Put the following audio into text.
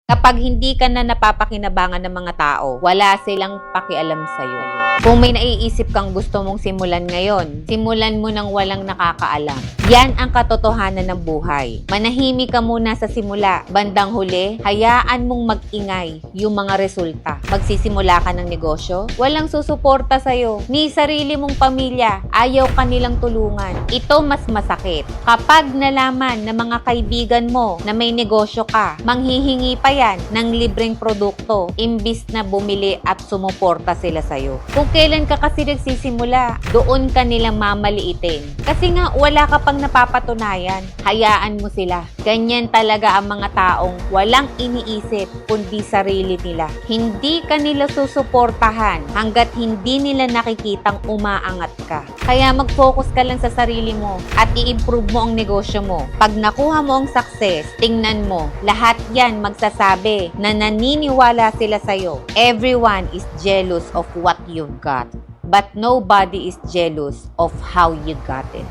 Kapag hindi ka na napapakinabangan ng mga tao, wala silang pakialam sa'yo. Kung may naiisip kang gusto mong simulan ngayon, simulan mo nang walang nakakaalam. Yan ang katotohanan ng buhay. Manahimik ka muna sa simula. Bandang huli, hayaan mong mag-ingay yung mga resulta. Magsisimula ka ng negosyo, walang susuporta sa'yo. Ni sarili mong pamilya, ayaw ka nilang tulungan. Ito mas masakit. Kapag nalaman ng mga kaibigan mo na may negosyo ka, manghihingi pa yan ng libreng produkto imbis na bumili at sumuporta sila sa'yo. Kung kailan ka kasi nagsisimula, doon ka nilang mamaliitin. Kasi nga wala ka pang napapatunayan. Hayaan mo sila. Ganyan talaga ang mga taong walang iniisip kundi sarili nila. Hindi ka nila susuportahan hanggat hindi nila nakikitang umaangat ka. Kaya mag-focus ka lang sa sarili mo at i-improve mo ang negosyo mo. Pag nakuha mo ang success, tingnan mo, lahat yan magsasabi na naniniwala sila sa'yo. Everyone is jealous of what you've got, but nobody is jealous of how you got it.